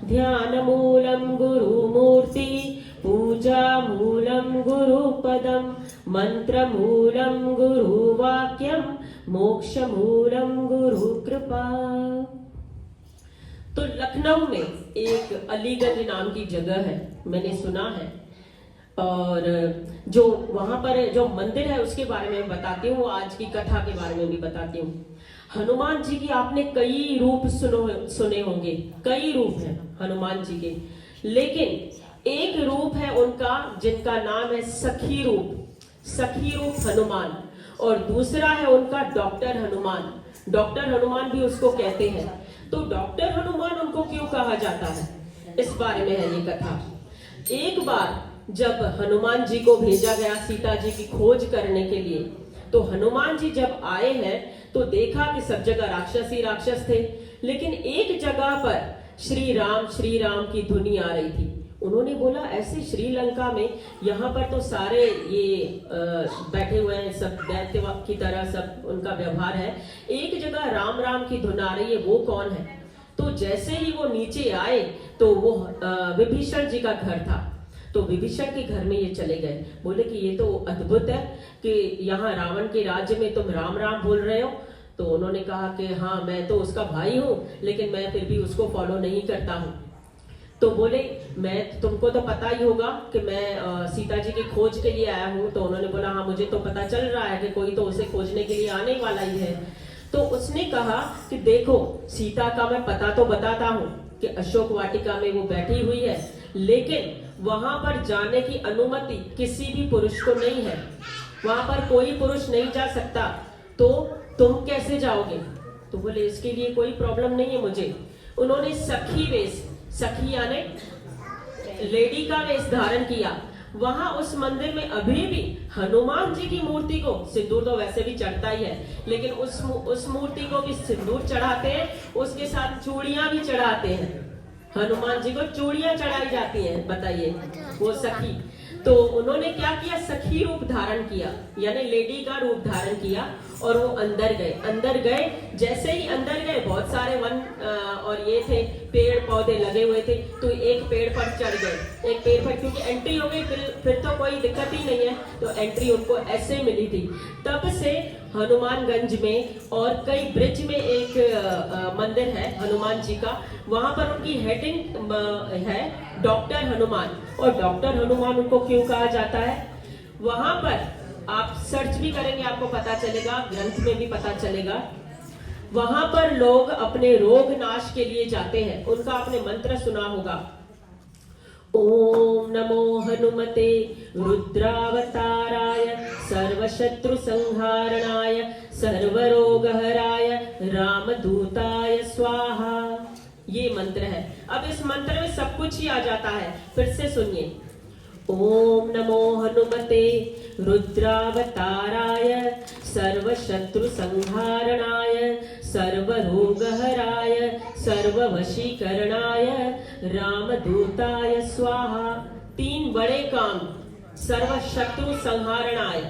ध्यानमूलं गुरुमूर्ति, पूजामूलं गुरुपदं, मंत्रमूलं गुरुवाक्यं, मोक्षमूलं गुरुकृपा। तो लखनऊ में एक अलीगंज नाम की जगह है, मैंने सुना है, और जो वहां पर जो मंदिर है उसके बारे में बताती हूँ, आज की कथा के बारे में भी बताती हूँ। हनुमान जी की आपने कई रूप सुने होंगे, कई रूप हैं हनुमान जी के, लेकिन एक रूप है उनका जिनका नाम है सखी रूप हनुमान, और दूसरा है उनका डॉक्टर हनुमान। डॉक्टर हनुमान भी उसको कहते हैं। तो डॉक्टर हनुमान उनको क्यों कहा जाता है, इस बारे में है ये कथा। एक बार जब हनुमान जी को भेजा गया सीता जी की खोज करने के लिए, तो हनुमान जी जब आए हैं तो देखा कि सब जगह राक्षस ही राक्षस थे, लेकिन एक जगह पर श्री राम की धुनी आ रही थी। उन्होंने बोला ऐसे श्रीलंका में यहाँ पर तो सारे ये बैठे हुए हैं, सब दैत्य की तरह सब उनका व्यवहार है, एक जगह राम राम की धुन आ रही है, वो कौन है? तो जैसे ही वो नीचे आए तो वो विभीषण जी का घर था। तो विभीषण के घर में ये चले गए, बोले कि ये तो अद्भुत है कि यहाँ रावण के राज्य में तुम राम राम बोल रहे हो। तो उन्होंने कहा कि हाँ, मैं तो उसका भाई हूँ, लेकिन मैं फिर भी उसको फॉलो नहीं करता हूँ। तो बोले मैं, तुमको तो पता ही होगा कि मैं सीता जी की खोज के लिए आया हूँ। तो उन्होंने बोला हाँ, मुझे तो पता चल रहा है कि कोई तो उसे खोजने के लिए आने वाला ही है। तो उसने कहा कि देखो, सीता का मैं पता तो बताता हूँ कि अशोक वाटिका में वो बैठी हुई है, लेकिन वहां पर जाने की अनुमति किसी भी पुरुष को नहीं है, वहां पर कोई पुरुष नहीं जा सकता। तो तुम कैसे जाओगे? तो बोले इसके लिए कोई प्रॉब्लम नहीं है मुझे। उन्होंने सखी वेश, सखी यानी लेडी का वेश धारण किया। वहां उस मंदिर में अभी भी हनुमान जी की मूर्ति को सिंदूर तो वैसे भी चढ़ता ही है, लेकिन उस मूर्ति को भी सिंदूर चढ़ाते हैं, उसके साथ चूड़ियां भी चढ़ाते हैं। हनुमान जी को चूड़ियां चढ़ाई जाती हैं, बताइए, वो सखी। तो उन्होंने क्या किया, सखी रूप धारण किया, यानी लेडी का रूप धारण किया, और वो अंदर गए। जैसे ही अंदर गए, बहुत सारे वन और ये थे, पेड़ पौधे लगे हुए थे। तो एक पेड़ पर चढ़ गए, एक पेड़ पर, क्योंकि एंट्री हो गई, फिर तो कोई दिक्कत ही नहीं है, तो एंट्री उनको ऐसे मिली थी। तब से हनुमानगंज में और कई ब्रिज में एक मंदिर है हनुमान जी का, वहां पर उनकी हेडिंग है डॉक्टर हनुमान। और डॉक्टर हनुमान उनको क्यों कहा जाता है, वहां पर आप सर्च भी करेंगे आपको पता चलेगा, ग्रंथ में भी पता चलेगा। वहां पर लोग अपने रोग नाश के लिए जाते हैं। उनका आपने मंत्र सुना होगा, ओम नमो हनुमते रुद्रावताराय सर्वशत्रु संहारणाय सर्वरोगहराय रामदूताय स्वाहा। ये मंत्र है। अब इस मंत्र में सब कुछ ही आ जाता है, फिर से सुनिए। ओम नमो हनुमते रुद्रावताराय सर्वशत्रु संहारणाय सर्वरोगहराय सर्ववशीकरणाय रामदूताय स्वाहा। 3 बड़े काम, सर्वशत्रु संहारणाय,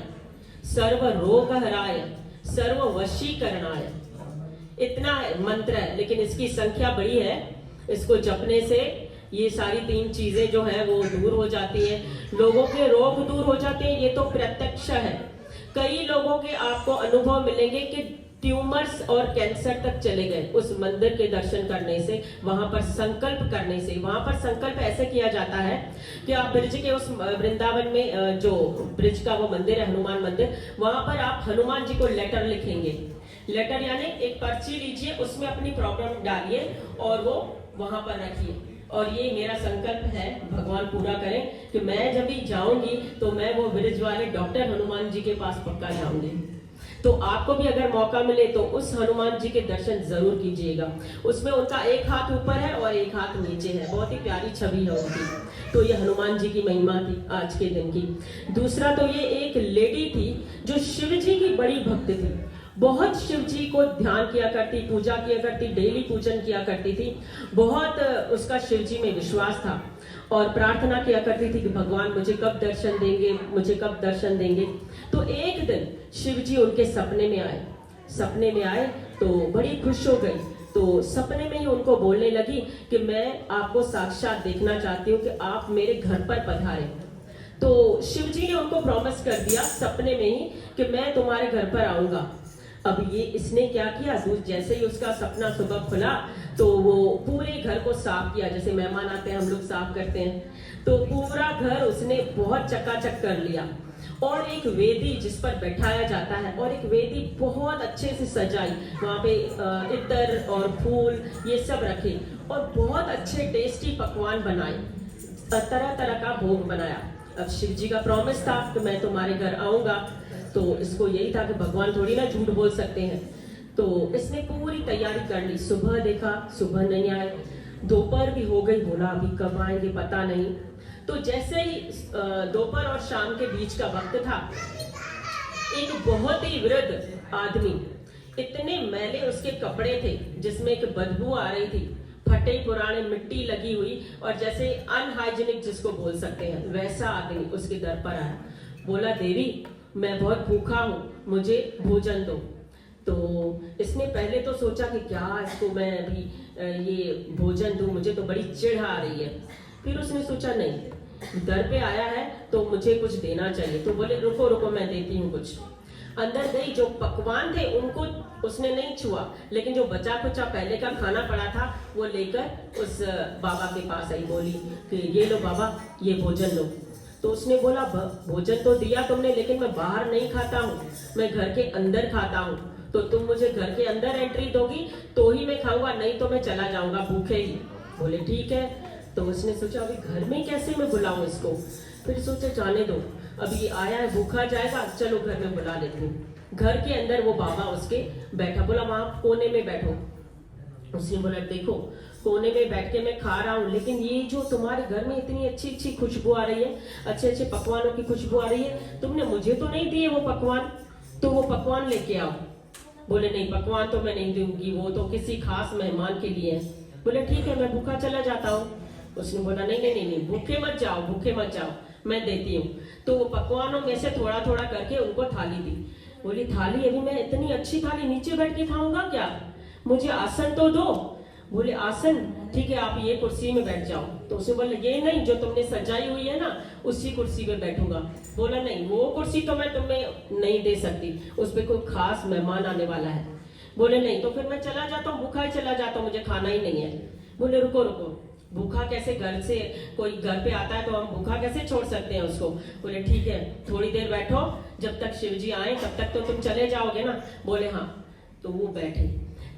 सर्वरोगहराय, सर्ववशीकरणाय, इतना है मंत्र है, लेकिन इसकी संख्या बड़ी है। इसको जपने से ये सारी 3 चीजें जो है वो दूर हो जाती है, लोगों के रोग दूर हो जाते हैं। ये तो प्रत्यक्ष है। कई लोगों के आपको अनुभव मिलेंगे कि ट्यूमर्स और कैंसर तक चले गए उस मंदिर के दर्शन करने से, वहां पर संकल्प करने से। वहां पर संकल्प ऐसे किया जाता है कि आप ब्रिज के उस वृंदावन में जो ब्रिज का वो मंदिर है हनुमान मंदिर, वहां पर आप हनुमान जी को लेटर लिखेंगे। लेटर यानी एक पर्ची लीजिए, उसमें अपनी प्रॉब्लम डालिए और वो वहां पर रखिए, और ये मेरा संकल्प है, भगवान पूरा करें कि मैं जब भी जाऊंगी तो मैं वो ब्रिज वाले डॉक्टर हनुमान जी के पास पक्का जाऊंगी। तो आपको भी अगर मौका मिले तो उस हनुमान जी के दर्शन जरूर कीजिएगा। उसमें उनका एक हाथ ऊपर है और एक हाथ नीचे है, बहुत ही प्यारी छवि है उनकी। तो ये हनुमान जी की महिमा थी आज के दिन की। दूसरा तो ये एक लेडी थी जो शिव जी की बड़ी भक्त थी, बहुत शिव जी को ध्यान किया करती, पूजा किया करती, डेली पूजन किया करती थी। बहुत उसका शिव जी में विश्वास था और प्रार्थना किया करती थी कि भगवान मुझे कब दर्शन देंगे, मुझे कब दर्शन देंगे। तो एक दिन शिव जी उनके सपने में आए तो बड़ी खुश हो गई। तो तो सपने में ही उनको बोलने लगी कि मैं आपको साक्षात देखना चाहती हूँ कि आप मेरे घर पर पधारे। तो शिव जी ने उनको प्रॉमिस कर दिया सपने में ही कि मैं तुम्हारे घर पर आऊंगा। अब ये इसने क्या किया, जैसे ही उसका सपना सुबह खुला तो वो पूरे घर को साफ किया, जैसे मेहमान आते हैं हम लोग साफ करते हैं, तो पूरा घर उसने बहुत चकाचक कर लिया। और एक वेदी जिस पर बैठाया जाता है, और एक वेदी बहुत अच्छे से सजाई, वहां पे इत्र और फूल ये सब रखे, और बहुत अच्छे टेस्टी पकवान बनाए, तरह तरह का भोग बनाया। अब शिव जी का प्रॉमिस था कि मैं तुम्हारे घर आऊंगा, तो इसको यही था कि भगवान थोड़ी ना झूठ बोल सकते हैं। तो इसने पूरी तैयारी कर ली। सुबह देखा, सुबह नहीं आए, दोपहर भी हो गई, बोला अभी कब आएंगे पता नहीं। तो जैसे ही दोपहर और शाम के बीच का वक्त था, एक बहुत ही वृद्ध आदमी, इतने मैले उसके कपड़े थे जिसमें एक बदबू आ रही थी, फटे पुराने, मिट्टी लगी हुई, और जैसे अनहाइजीनिक जिसको बोल सकते हैं, वैसा आदमी उसके दर पर आया। बोला देवी मैं बहुत भूखा हूँ, मुझे भोजन दो। तो इसने पहले तो सोचा कि क्या इसको मैं अभी ये भोजन दूं, मुझे तो बड़ी चिढ़ आ रही है। फिर उसने सोचा नहीं, दर पे आया है तो मुझे कुछ देना चाहिए। तो बोले रुको रुको मैं देती हूँ कुछ। अंदर गई, जो पकवान थे उनको उसने नहीं छुआ, लेकिन जो बचा कुचा पहले का खाना पड़ा था वो लेकर उस बाबा के पास आई, बोली कि ये लो बाबा, ये भोजन लो। तो उसने बोला भोजन तो दिया तुमने, लेकिन मैं बाहर नहीं खाता हूँ, मैं घर के अंदर खाता हूँ, तो तुम मुझे घर के अंदर एंट्री दोगी तो ही मैं खाऊंगा, नहीं तो मैं चला जाऊंगा भूखे ही। बोले ठीक है। तो उसने सोचा अभी घर में कैसे मैं बुलाऊं इसको, फिर सोचा जाने दो, अभी आया है भूखा जाएगा, चलो घर में बुला लेती हूँ। घर के अंदर वो बाबा उसके बैठा, बोला वहां कोने में बैठो। उसने बोला देखो कोने में बैठ के मैं खा रहा हूँ, लेकिन ये जो तुम्हारे घर में इतनी अच्छी अच्छी खुशबू आ रही है, अच्छे अच्छे पकवानों की खुशबू आ रही है, तुमने मुझे तो नहीं दिए वो पकवान, तो वो पकवान लेके आओ। बोले नहीं पकवान तो मैं नहीं दूंगी, वो तो किसी खास मेहमान के लिए है। बोले ठीक है मैं भूखा चला जाता हूँ। उसने बोला नहीं नहीं नहीं नहीं, भूखे मत जाओ, भूखे मत जाओ, मैं देती हूँ। तो वो पकवानों में से थोड़ा थोड़ा करके उनको थाली दी। बोली थाली अभी मैं इतनी अच्छी थाली नीचे बैठ के खाऊंगा क्या, मुझे आसन तो दो। बोले आसन ठीक है, आप ये कुर्सी में बैठ जाओ। तो उसने बोला ये नहीं, जो तुमने सजाई हुई है ना उसी कुर्सी पे बैठूंगा। बोला नहीं वो कुर्सी तो मैं तुम्हें नहीं दे सकती, उस पे कोई खास मेहमान आने वाला है। बोले नहीं तो फिर मैं चला जाता हूँ, भूखा ही चला जाता हूँ, मुझे खाना ही नहीं है। बोले रुको रुको, भूखा कैसे, घर से कोई घर पे आता है तो हम भूखा कैसे छोड़ सकते हैं उसको। बोले ठीक है थोड़ी देर बैठो, जब तक शिव जी आए तब तक तो तुम चले जाओगे ना। बोले हाँ। तो वो बैठे,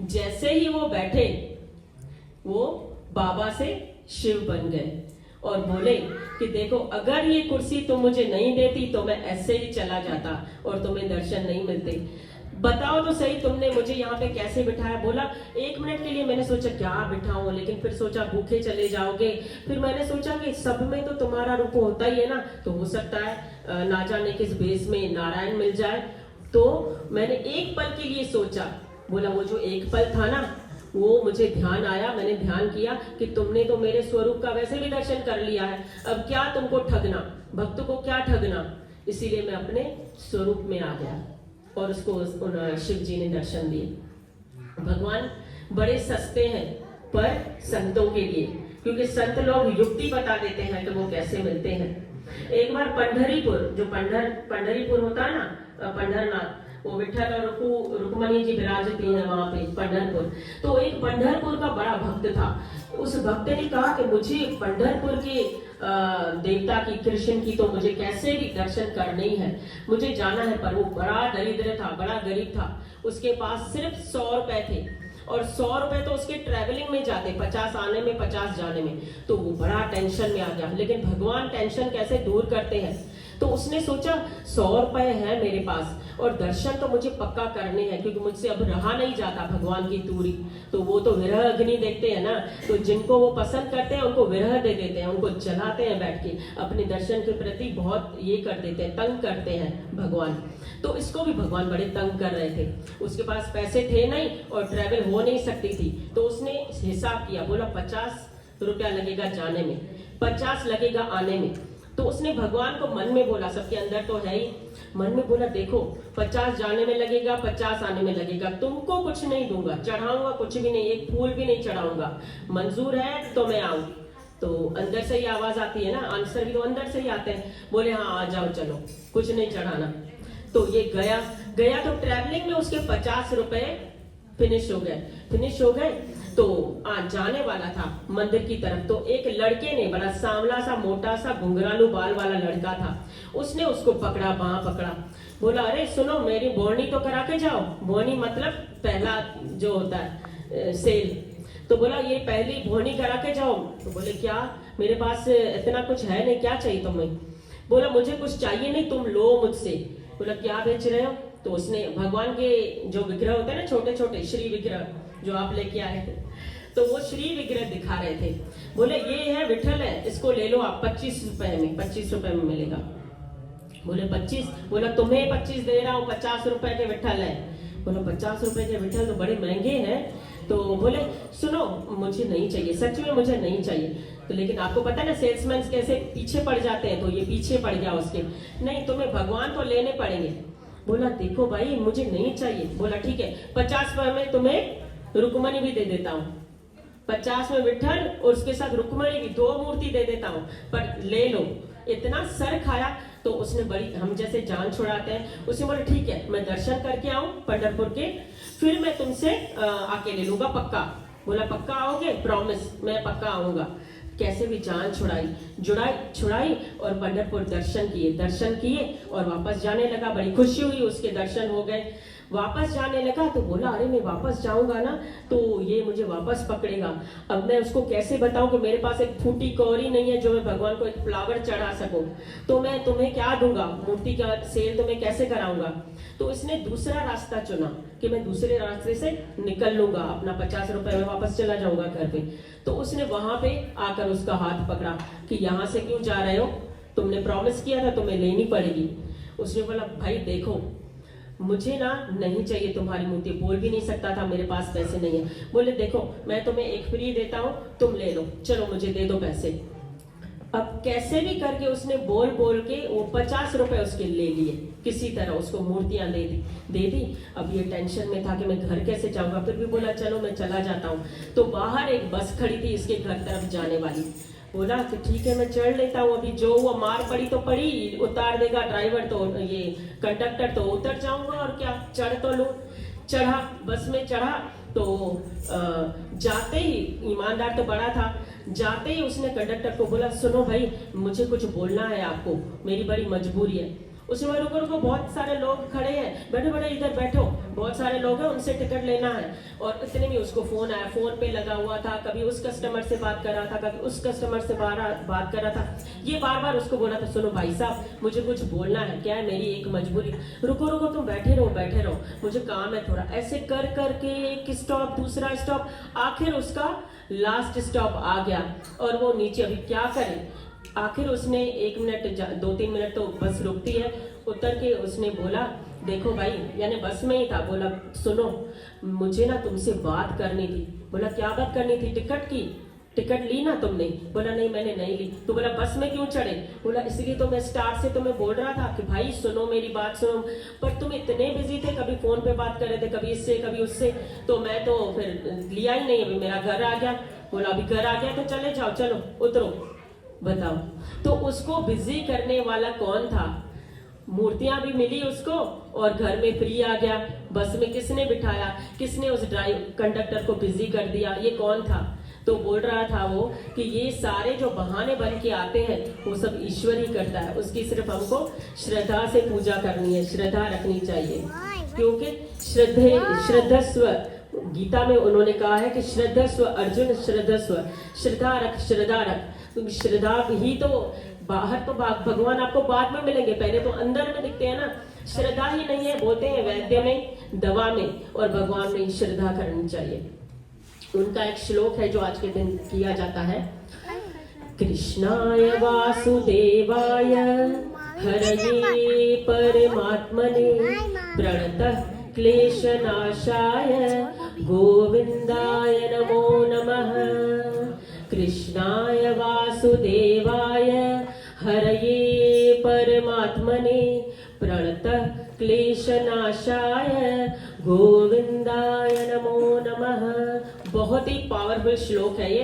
जैसे ही वो बैठे वो बाबा से शिव बन गए और बोले कि देखो अगर ये कुर्सी तुम मुझे नहीं देती तो मैं ऐसे ही चला जाता और तुम्हें दर्शन नहीं मिलते। बताओ तो सही तुमने मुझे यहाँ पे कैसे बिठाया। बोला 1 मिनट के लिए मैंने सोचा क्या बिठाऊं, लेकिन फिर सोचा भूखे चले जाओगे। फिर मैंने सोचा कि सब में तो तुम्हारा रूप होता ही है ना, तो हो सकता है ना जाने किस भेष में नारायण मिल जाए। तो मैंने एक पल के लिए सोचा। बोला वो जो एक पल था ना, वो मुझे ध्यान आया, मैंने ध्यान किया कि तुमने तो मेरे स्वरूप का वैसे भी दर्शन कर लिया है, अब क्या तुमको ठगना, भक्त को क्या ठगना। इसीलिए मैं अपने स्वरूप में आ गया और उसको शिव जी ने दर्शन दिए। भगवान बड़े सस्ते हैं पर संतों के लिए, क्योंकि संत लोग युक्ति बता देते हैं कि वो कैसे मिलते हैं। एक बार पंढरीपुर, जो पंढरीपुर होता है ना, पंढरनाथ, वो विठल और रुक्मणी जी विराजती हैं वहां पे पंढरपुर। तो एक पंढरपुर का बड़ा भक्त था। उस भक्त ने कहा कि मुझे पंढरपुर के देवता की, कृष्ण की तो मुझे कैसे भी दर्शन करने ही है, मुझे जाना है। पर वो बड़ा दरिद्र था, बड़ा गरीब था, उसके पास सिर्फ 100 रुपए थे और 100 रुपए तो उसके ट्रेवलिंग में जाते, 50 आने में 50 जाने में। तो वो बड़ा टेंशन में आ गया, लेकिन भगवान टेंशन कैसे दूर करते हैं। तो उसने सोचा 100 रुपए है मेरे पास और दर्शन तो मुझे पक्का करने हैं, क्योंकि मुझसे अब रहा नहीं जाता भगवान की दूरी। तो वो तो विरह अग्नि देखते हैं ना, तो जिनको वो पसंद करते हैं उनको विरह दे देते हैं, उनको जलाते हैं बैठ के, अपने दर्शन के प्रति बहुत ये कर देते हैं, तंग करते हैं भगवान। तो इसको भी भगवान बड़े तंग कर रहे थे। उसके पास पैसे थे नहीं और ट्रेवल हो नहीं सकती थी, तो उसने हिसाब किया। बोला 50 रुपया लगेगा जाने में, 50 लगेगा आने में। तो उसने भगवान को मन में बोला, सबके अंदर तो है ही, मन में बोला देखो 50 जाने में लगेगा, 50 आने में लगेगा, तुमको कुछ नहीं दूंगा, चढ़ाऊंगा कुछ भी नहीं, एक फूल भी नहीं चढ़ाऊंगा, मंजूर है तो मैं आऊं। तो अंदर से ही आवाज आती है ना, आंसर भी तो अंदर से ही आते हैं। बोले हाँ आ जाओ चलो, कुछ नहीं चढ़ाना। तो ये गया तो ट्रैवलिंग में उसके 50 रुपए फिनिश हो गए। तो जाने वाला था मंदिर की तरफ, तो एक लड़के ने, बड़ा सांवला सा मोटा सा घुंघरालू बाल वाला लड़का था, उसने उसको पकड़ा, बांह पकड़ा, बोला अरे सुनो मेरी बोनी तो करा के जाओ। बोनी मतलब पहला जो होता है सेल। तो बोला ये पहली बोनी करा के जाओ। तो बोले क्या, मेरे पास इतना कुछ है नहीं, क्या चाहिए तुम्हें? बोला मुझे कुछ चाहिए नहीं, तुम लो मुझसे। बोला क्या बेच रहे हो? तो उसने भगवान के जो विग्रह होते हैं ना, छोटे छोटे श्री विग्रह जो आप लेके आए थे, तो वो श्री विग्रह दिखा रहे थे। बोले ये है विठल है, इसको ले लो आप 25 रुपए में, 25 रुपए में मिलेगा। बोले 25? बोला तुम्हें 25 दे रहा हूँ, 50 रुपए के विठल है। बोला 50 रुपए के विठल तो बड़े महंगे हैं। तो बोले सुनो मुझे नहीं चाहिए, सच में मुझे नहीं चाहिए। तो लेकिन आपको पता है ना सेल्समैन कैसे पीछे पड़ जाते हैं, तो ये पीछे पड़ गया उसके, नहीं तुम्हें भगवान तो लेने पड़ेंगे। बोला देखो भाई मुझे नहीं चाहिए। बोला ठीक है 50 रुपए में तुम्हें रुक्मणी भी दे देता हूँ, 50 में विठल और उसके साथ रुक्मणी भी, 2 मूर्ति दे देता हूँ, पर ले लो। इतना सर खाया। तो उसने बड़ी, हम जैसे जान छुड़ाते हैं, उसने बोला ठीक है मैं दर्शन करके आऊं पंढरपुर के, फिर मैं तुमसे आके ले लूंगा पक्का। बोला पक्का आओगे? प्रॉमिस, मैं पक्का आऊंगा। कैसे भी जान छुड़ाई और पंढरपुर दर्शन किए और वापस जाने लगा। बड़ी खुशी हुई, उसके दर्शन हो गए। वापस जाने लगा तो बोला अरे मैं वापस जाऊंगा ना तो ये मुझे वापस पकड़ेगा, अब मैं उसको कैसे बताऊं कि मेरे पास एक फूटी कौड़ी नहीं है जो मैं भगवान को एक फ्लावर चढ़ा सकूं, तो मैं तुम्हें क्या दूंगा, मूर्ति का सेल तो मैं कैसे कराऊंगा। तो इसने दूसरा रास्ता चुना कि मैं दूसरे रास्ते से निकल लूंगा, अपना 50 रुपए में वापस चला जाऊंगा घर पे। तो उसने वहां पे आकर उसका हाथ पकड़ा कि यहाँ से क्यों जा रहे हो, तुमने प्रॉमिस किया था तुम्हें लेनी पड़ेगी। उसने बोला भाई देखो मुझे ना नहीं चाहिए तुम्हारी मूर्ति, बोल भी नहीं सकता था मेरे पास पैसे नहीं है। बोले देखो मैं तुम्हें एक फ्री देता हूँ, तुम ले लो, चलो मुझे दे दो पैसे। अब कैसे भी करके उसने बोल के वो 50 रुपए उसके ले लिए, किसी तरह उसको मूर्तियां दे दी। अब ये टेंशन में था कि मैं घर कैसे जाऊंगा, फिर भी बोला चलो मैं चला जाता हूँ। तो बाहर एक बस खड़ी थी इसके घर तरफ जाने वाली। बोला कि ठीक है मैं चढ़ लेता हूँ, अभी जो वो मार पड़ी तो पड़ी, उतार देगा ड्राइवर तो ये कंडक्टर तो उतर जाऊंगा और क्या, चढ़ तो लूं। चढ़ा, बस में चढ़ा। तो जाते ही, ईमानदार तो बड़ा था, जाते ही उसने कंडक्टर को बोला सुनो भाई मुझे कुछ बोलना है आपको, मेरी बड़ी मजबूरी है। उसने बोला रुको रुको, बहुत सारे लोग खड़े हैं, बैठो बैठो इधर बैठो, बहुत सारे लोग हैं उनसे टिकट लेना है। और इतने में उसको फोन आया, फोन पे लगा हुआ था, कभी उस कस्टमर से बात कर रहा था, कभी उस कस्टमर से बात कर रहा था। ये बार बार उसको बोला था सुनो भाई साहब मुझे कुछ बोलना है, क्या है मेरी एक मजबूरी, रुको रुको तुम बैठे रहो, मुझे काम है थोड़ा। ऐसे कर करके एक स्टॉप दूसरा स्टॉप, आखिर उसका लास्ट स्टॉप आ गया और वो नीचे, अभी क्या करे। आखिर उसने 1 मिनट 2-3 मिनट तो बस रुकती है, उतर के उसने बोला देखो भाई, यानी बस में ही था, बोला सुनो मुझे ना तुमसे बात करनी थी। बोला क्या बात करनी थी? टिकट की, टिकट ली ना तुमने? बोला नहीं मैंने नहीं ली। तो बोला बस में क्यों चढ़े? बोला इसलिए तो मैं स्टार्ट से तुम्हें बोल रहा था कि भाई सुनो मेरी बात सुनो, पर तुम इतने बिजी थे, कभी फोन पे बात कर रहे थे, कभी इससे कभी उससे, तो मैं तो फिर लिया ही नहीं, अभी मेरा घर आ गया। बोला अभी घर आ गया तो चले जाओ, चलो उतरो। बताओ, तो उसको बिजी करने वाला कौन था? मूर्तियां भी मिली उसको और घर में फ्री आ गया। बस में किसने बिठाया, किसने उस कंडक्टर को बिजी कर दिया, ये कौन था? तो बोल रहा था वो कि ये सारे जो बहाने बन के आते हैं वो सब ईश्वर ही करता है, उसकी सिर्फ हमको श्रद्धा से पूजा करनी है, श्रद्धा रखनी चाहिए। क्योंकि श्रद्धस्व, गीता में उन्होंने कहा है कि श्रद्धस्व अर्जुन, श्रद्धस्व, श्रद्धा रख, श्रद्धा रख। श्रद्धा ही तो, बाहर तो भगवान आपको बाद में मिलेंगे, पहले तो अंदर में दिखते हैं ना। श्रद्धा ही नहीं है, बोलते हैं वैद्य में, दवा में, और भगवान में श्रद्धा करनी चाहिए। उनका एक श्लोक है जो आज के दिन किया जाता है, कृष्णाय वासुदेवाय हरये परमात्मने प्रणतः क्लेशनाशाय गोविंदाय नमो नमः। कृष्णाय वासुदेवाय हरये परमात्मने प्रणतः क्लेशनाशाय गोविंदाय नमो नमः। बहुत ही पावरफुल श्लोक है ये।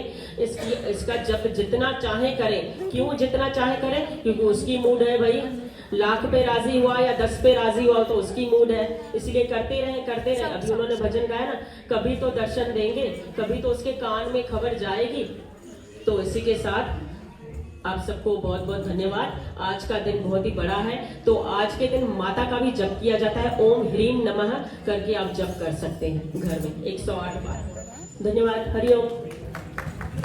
इसका जप जितना चाहे करें। क्यों जितना चाहे करें? क्योंकि उसकी मूड है भाई। लाख पे राजी हुआ या 10 पे राजी हुआ तो उसकी मूड है, इसलिए करते रहे करते रहे। अभी उन्होंने भजन गाया ना, कभी तो दर्शन देंगे, कभी तो उसके कान में खबर जाएगी। तो इसी के साथ आप सबको बहुत बहुत धन्यवाद। आज का दिन बहुत ही बड़ा है, तो आज के दिन माता का भी जप किया जाता है। ओम ह्रीम नमः करके आप जप कर सकते हैं घर में 108 बार। धन्यवाद। हरिओम।